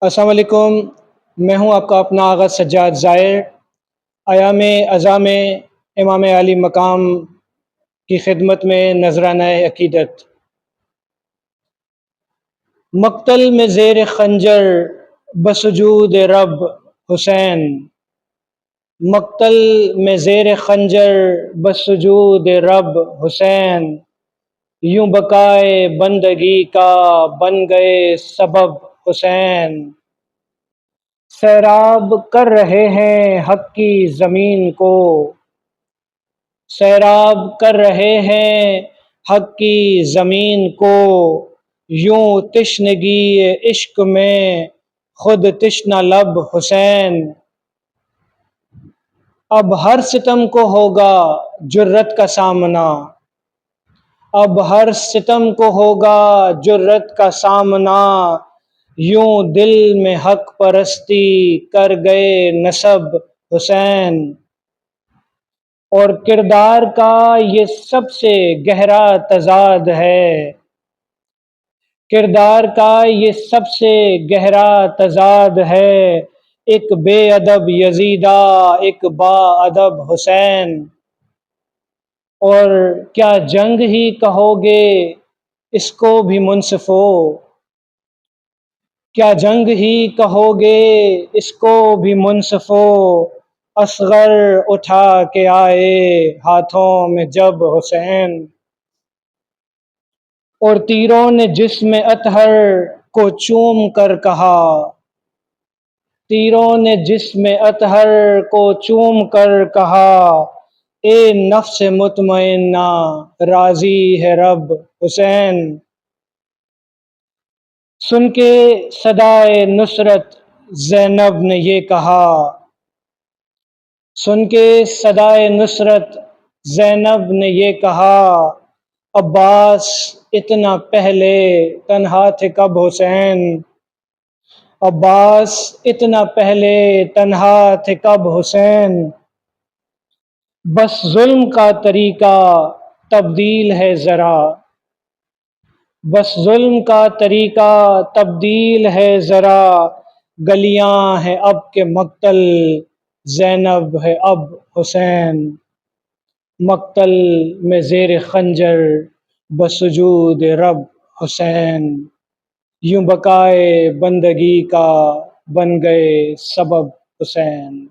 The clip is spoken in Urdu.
السلام علیکم، میں ہوں آپ کا اپنا آغا سجاد زائر۔ ایام عزا میں امام عالی مقام کی خدمت میں نذرانہ عقیدت۔ مقتل میں زیر خنجر بسجود رب حسین، مقتل میں زیر خنجر بسجود رب حسین، یوں بقائے بندگی کا بن گئے سبب حسین۔ سیراب کر رہے ہیں حق کی زمین کو، سیراب کر رہے ہیں حق کی زمین کو، یوں تشنگی عشق میں خود تشنہ لب حسین۔ اب ہر ستم کو ہوگا جرت کا سامنا، اب ہر ستم کو ہوگا جرت کا سامنا، یوں دل میں حق پرستی کر گئے نصب حسین۔ اور کردار کا یہ سب سے گہرا تضاد ہے، کردار کا یہ سب سے گہرا تضاد ہے، ایک بے ادب یزیدہ ایک با ادب حسین۔ اور کیا جنگ ہی کہو گے اس کو بھی منصفو، کیا جنگ ہی کہو گے اس کو بھی منصفو، اصغر اٹھا کے آئے ہاتھوں میں جب حسین۔ اور تیروں نے جسم اطہر کو چوم کر کہا، تیروں نے جسم اطہر کو چوم کر کہا، اے نفس مطمئنہ راضی ہے رب حسین۔ سن کے صدائے نصرت زینب نے یہ کہا، سن کے صدائے نصرت زینب نے یہ کہا، عباس اتنا پہلے تنہا تھے کب حسین، عباس اتنا پہلے تنہا تھے کب حسین۔ بس ظلم کا طریقہ تبدیل ہے ذرا، بس ظلم کا طریقہ تبدیل ہے ذرا، گلیاں ہیں اب کے مقتل زینب ہے اب حسین۔ مقتل میں زیر خنجر بسجود رب حسین، یوں بقائے بندگی کا بن گئے سبب حسین۔